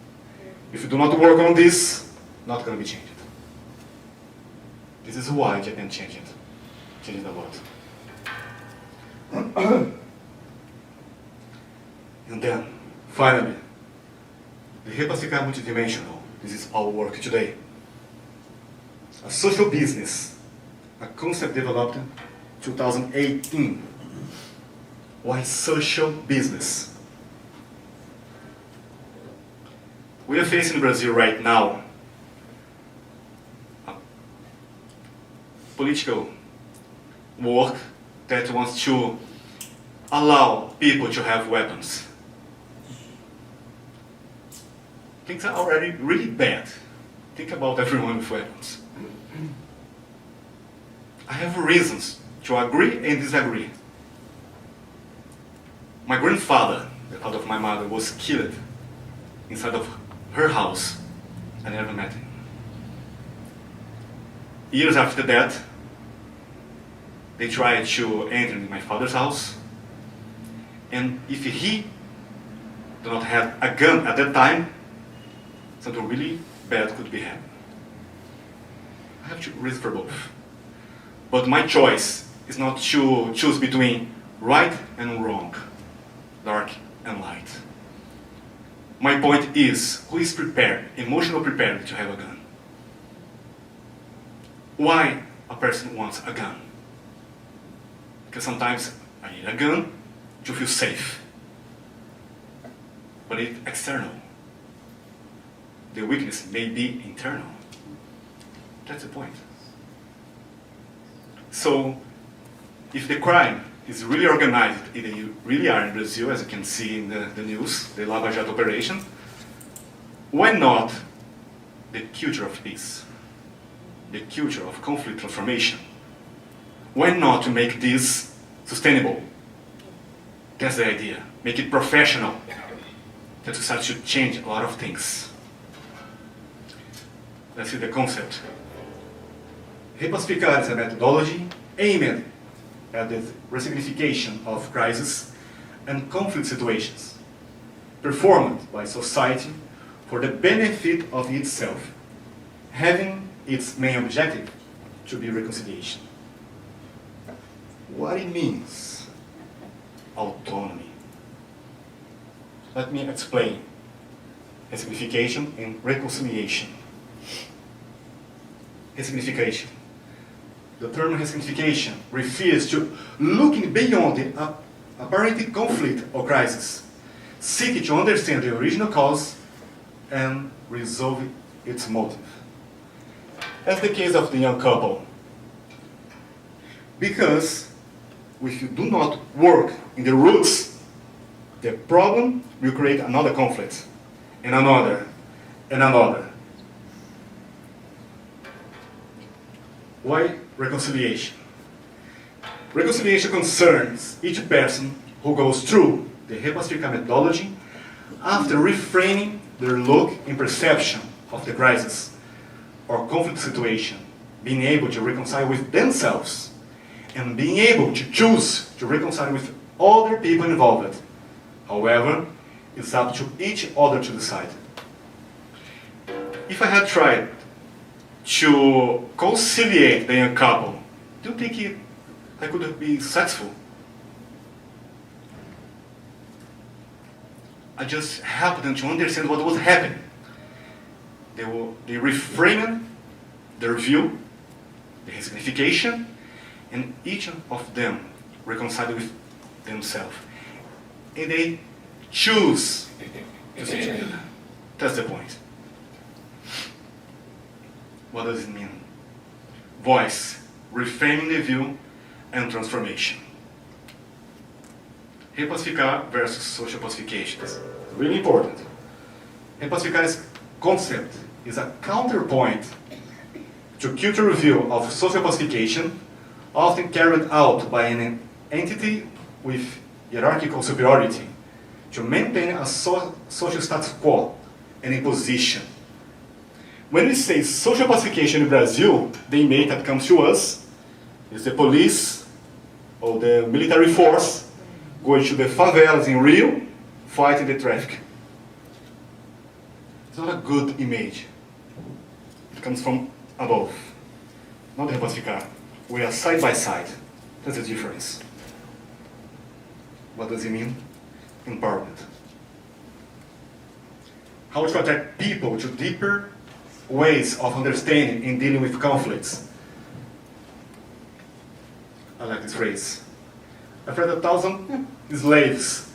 [SPEAKER 2] If you do not work on this, not going to be changed. This is why Japan changed a lot. And then, finally, the RePacificar multidimensional. This is our work today. A social business, a concept developed in 2018. Why social business? We are facing Brazil right now a political work that wants to allow people to have weapons. Things are already really bad. Think about everyone with weapons. I have reasons to agree and disagree. My grandfather, the father of my mother, was killed inside of her house. I never met him. Years after that, they tried to enter my father's house, and if he did not have a gun at that time, something really bad could be happening. I have to reason for both. But my choice is not to choose between right and wrong, dark and light. My point is, who is prepared, emotionally prepared to have a gun? Why a person wants a gun? Because sometimes I need a gun to feel safe. But it's external. The weakness may be internal. That's the point. So, if the crime is really organized, and they really are in Brazil, as you can see in the news, the Lava Jato operation, why not the culture of peace? The culture of conflict transformation? Why not to make this sustainable? That's the idea. Make it professional. That starts to change a lot of things. Let's see the concept. RePacificar is a methodology aimed at the resignification of crises and conflict situations, performed by society for the benefit of itself, having its main objective to be reconciliation. What it means? Autonomy. Let me explain resignification and reconciliation. Resignification. The term resignification refers to looking beyond the apparent conflict or crisis, seeking to understand the original cause and resolve its motive. As the case of the young couple. Because if you do not work in the roots, the problem will create another conflict, and another, and another. Why reconciliation? Reconciliation concerns each person who goes through the RePacificar methodology after reframing their look and perception of the crisis or conflict situation, being able to reconcile with themselves and being able to choose to reconcile with other people involved. However, it's up to each other to decide. If I had tried to conciliate the young couple, do you think I could be successful? I just helped them to understand what was happening. They reframed their view, the resignification, and each of them reconciled with themselves. And they choose to stay together. That's the point. What does it mean? Voice, reframing the view, and transformation. RePacificar versus social pacification. It's really important. RePacificar's concept is a counterpoint to cultural view of social pacification, often carried out by an entity with hierarchical superiority to maintain a social status quo and imposition. When we say social pacification in Brazil, the image that comes to us is the police or the military force going to the favelas in Rio, fighting the traffic. It's not a good image. It comes from above, not the RePacificar. We are side by side. That's the difference. What does it mean? Empowerment. How to attract people to deeper ways of understanding and dealing with conflicts. I like this phrase. I freed 1,000 slaves.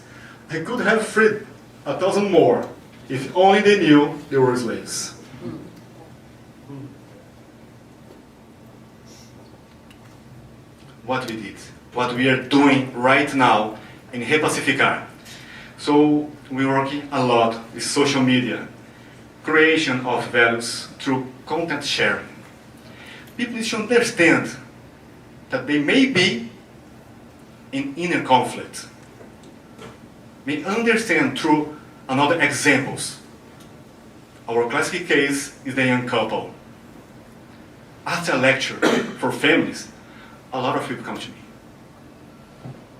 [SPEAKER 2] I could have freed 1,000 more if only they knew they were slaves. what we did, what we are doing right now in RePacificar. So we're working a lot with social media, creation of values through content sharing. People need to understand that they may be in inner conflict, may understand through another examples. Our classic case is the young couple. After a lecture for families, a lot of people come to me.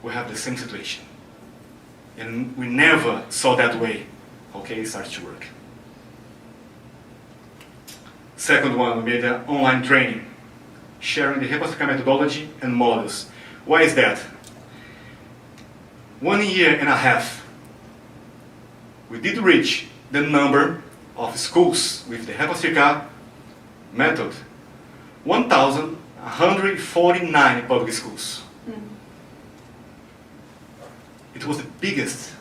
[SPEAKER 2] We have the same situation. And we never saw that way. Okay, it starts to work. Second one, we made an online training, sharing the RePacificar methodology and models. Why is that? 1 year and a half, we did reach the number of schools with the RePacificar method. 1,149 public schools. It was the biggest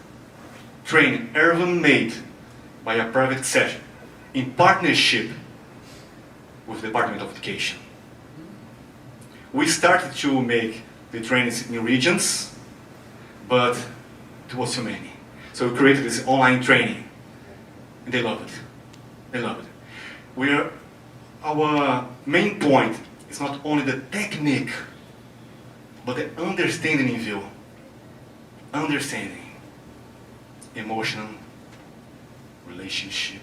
[SPEAKER 2] training ever made by a private sector in partnership with the Department of Education. We started to make the trainings in regions, but it was too many. So we created this online training, and they love it. They love it. Our main point is not only the technique, but the understanding in view. Understanding, emotional, relationship,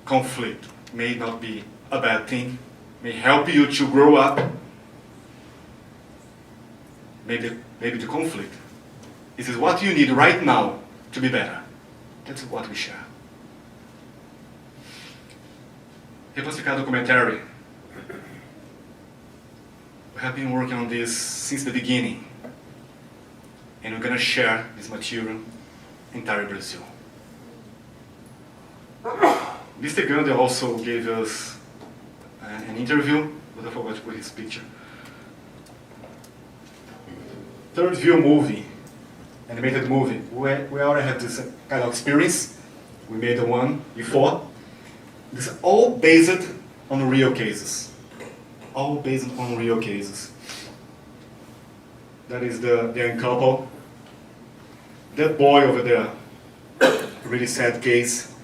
[SPEAKER 2] conflict may not be a bad thing, may help you to grow up. Maybe the conflict. This is what you need right now to be better. That's what we share. RePacificar documentary. We have been working on this since the beginning. And we're going to share this material in entire Brazil. Mr. Gandhi also gave us an interview, but I forgot to put his picture. Third view movie, animated movie. We already have this kind of experience. We made the one before. This is all based on real cases. All based on real cases. That is the young couple. That boy over there, really sad case.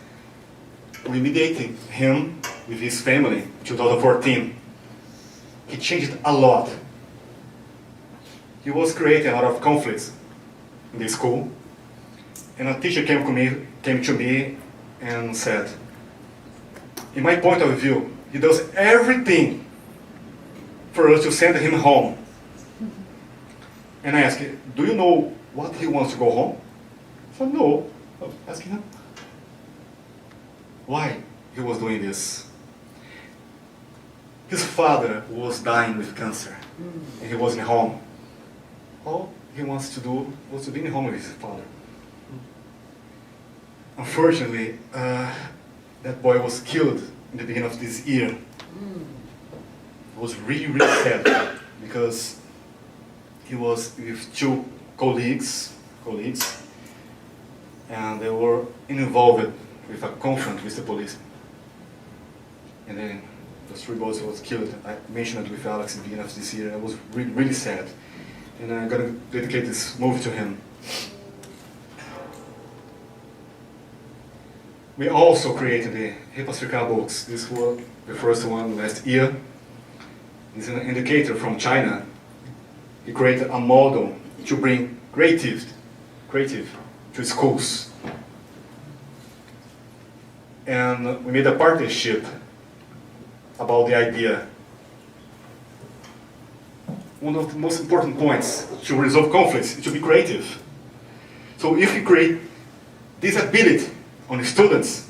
[SPEAKER 2] We mediated him with his family in 2014. He changed a lot. He was creating a lot of conflicts in the school. And a teacher came to me and said, in my point of view, he does everything for us to send him home. And I asked, do you know what he wants to go home? He said, no. I was asking him why he was doing this. His father was dying with cancer, and he wasn't home. All he wants to do was to be in home with his father. Unfortunately, that boy was killed in the beginning of this year. It was really, really sad, because he was with two colleagues, and they were involved with a confront with the police. And then those 3 boys was killed. I mentioned it with Alex in the beginning of this year. It was really, really sad. And I'm going to dedicate this movie to him. We also created the RePacificar books. This was the first one last year. It's an indicator from China. He created a model to bring creative to schools. And we made a partnership about the idea. One of the most important points to resolve conflicts is to be creative. So if you create this ability on the students,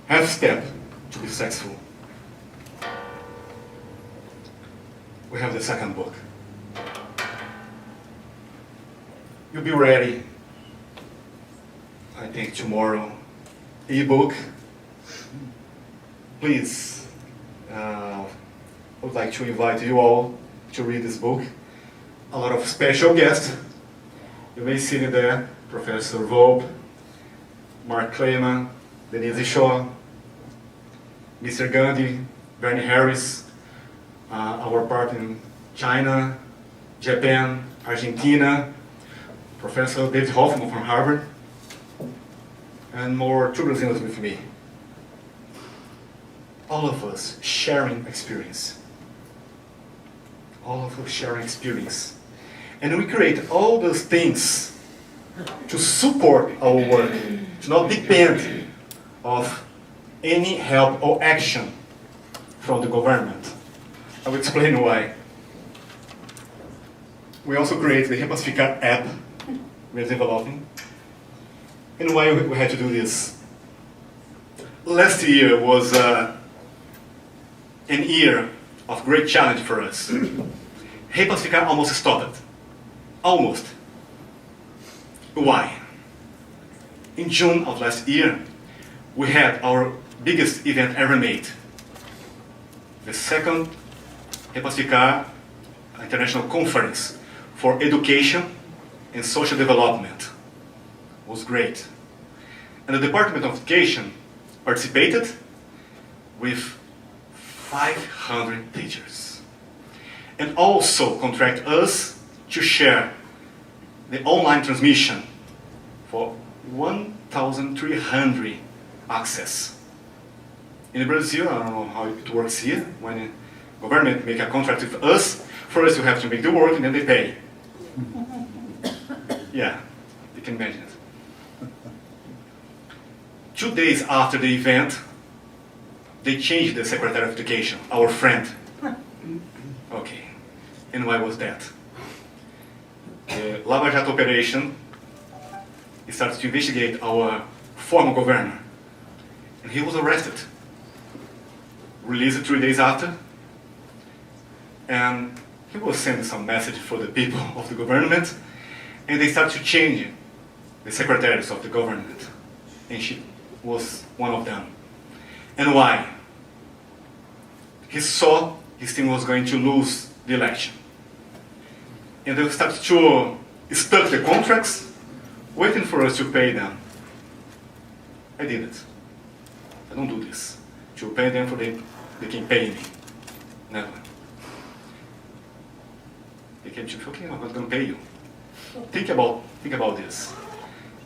[SPEAKER 2] have step to be successful. We have the second book. You'll be ready, I think, tomorrow. E-book. Please, I would like to invite you all to read this book. A lot of special guests. You may see me there, Professor Volpe, Mark Kleiman, Denise Shaw, Mr. Gandhi, Bernie Harris, our partner in China, Japan, Argentina, Professor David Hoffman from Harvard, and more two Brazilians with me. All of us sharing experience. All of us sharing experience. And we create all those things to support our work, to not depend of any help or action from the government. I will explain why. We also created the RePacificar app we're developing. And why we had to do this? Last year was an year of great challenge for us. RePacificar almost stopped. Almost. Why? In June of last year, we had our biggest event ever made. The second RePacificar International Conference for Education and Social Development. It was great. And the Department of Education participated with 500 teachers. And also contract us to share the online transmission for 1,300 access. In Brazil, I don't know how it works here, when the government make a contract with us, first you have to make the work and then they pay. Yeah, you can imagine it. 2 days after the event, they changed the Secretary of Education, our friend. Okay, and why was that? The Lava Jato operation started to investigate our former governor, and he was arrested. Released 3 days after, and he was sending some message for the people of the government, and they started to change the secretaries of the government, and she was one of them. And why? He saw his team was going to lose the election, and they started to stuck the contracts, waiting for us to pay them. I did it. I don't do this. To pay them for they can pay me. Never. They came to me, okay, I'm not going to pay you. Think about this.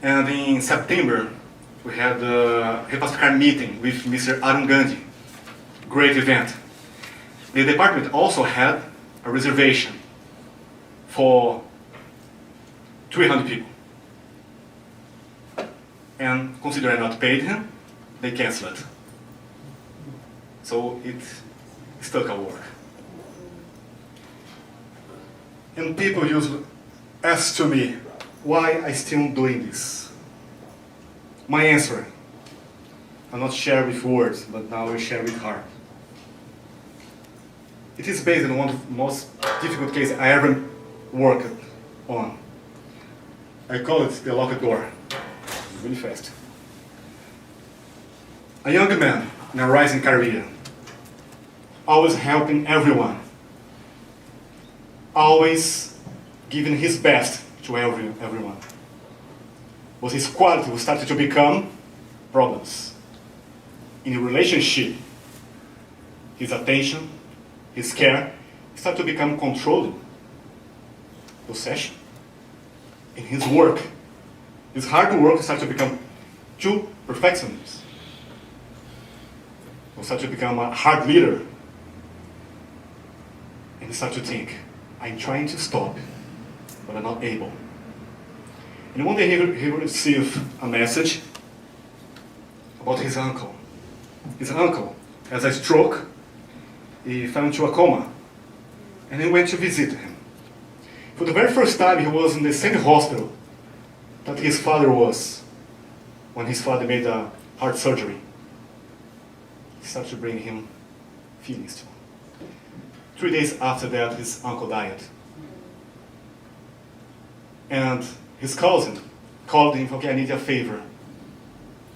[SPEAKER 2] And in September, we had a RePacificar meeting with Mr. acr-gny. Great event. The department also had a reservation for 300 people. And considering I not paid him, they canceled it. So it stuck our work. And people usually ask to me, why I still doing this? My answer, I'll not share with words, but now I share with heart. It is based on one of the most difficult cases I ever worked on. I call it the locked door. Really fast. A young man in a rising career, always helping everyone, always giving his best to everyone. But his quality started to become problems. In a relationship, his attention, his care, started to become controlling, possession. In his work, his hard work started to become too perfectionist. He started to become a hard leader. And he started to think, I'm trying to stop, but I'm not able. And one day he received a message about his uncle. His uncle has a stroke, he fell into a coma, and he went to visit him. For the very first time, he was in the same hospital that his father was when his father made a heart surgery. It started to bring him feelings too. 3 days after that, his uncle died. And his cousin called him, okay, I need a favor.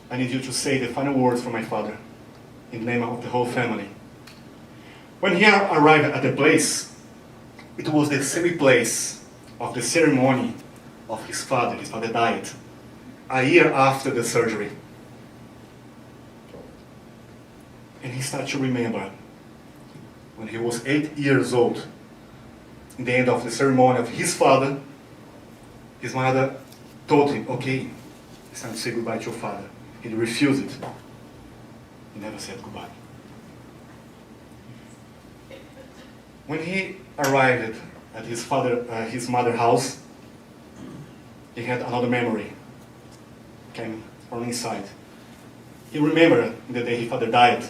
[SPEAKER 2] I need you to say the final words for my father in the name of the whole family. When he arrived at the place, it was the same place of the ceremony of his father. His father died a year after the surgery. And he started to remember when he was 8 years old, in the end of the ceremony of his father, his mother told him, okay, it's time to say goodbye to your father. He refused it. He never said goodbye. When he arrived at his mother's house, he had another memory came from inside. He remembered the day his father died.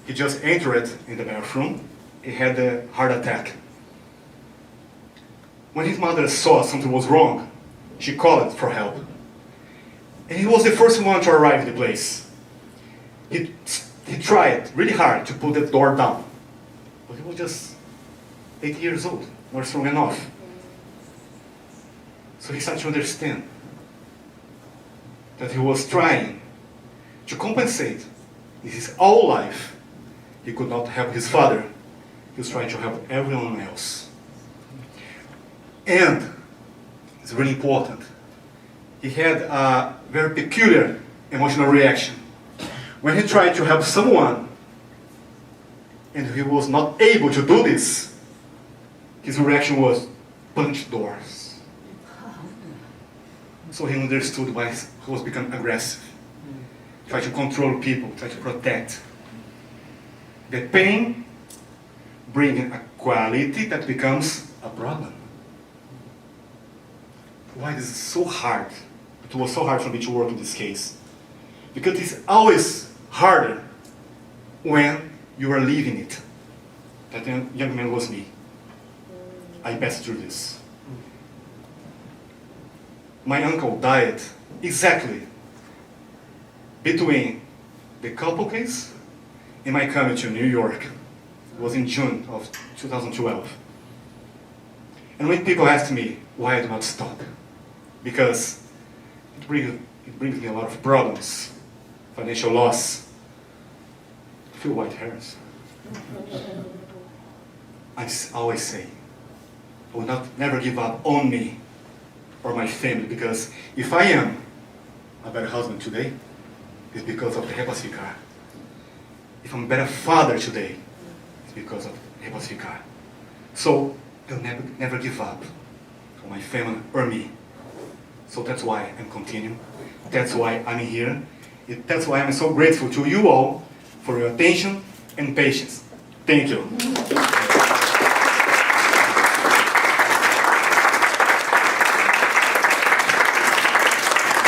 [SPEAKER 2] He just entered in the bathroom. He had a heart attack. When his mother saw something was wrong, she called for help. And he was the first one to arrive at the place. He tried really hard to put the door down. But he was just 8 years old, not strong enough. So he started to understand that he was trying to compensate in his whole life. He could not help his father. He was trying to help everyone else. And it's really important. He had a very peculiar emotional reaction. When he tried to help someone, and he was not able to do this, his reaction was punch doors. So he understood why he was becoming aggressive. Try to control people, try to protect. The pain brings a quality that becomes a problem. Why this is so hard? It was so hard for me to work in this case. Because it's always harder when you are living it. That young man was me. I passed through this. My uncle died exactly between the couple case and my coming to New York. It was in June of 2012. And when people ask me why I do not stop, because it brings me a lot of problems, financial loss. I feel white hairs. I always say, I will never give up on me or my family, because if I am a better husband today, it's because of the RePacificar. If I'm a better father today, it's because of RePacificar. So I'll never give up on my family or me. So that's why I'm continuing. That's why I'm here. That's why I'm so grateful to you all for your attention and patience. Thank you.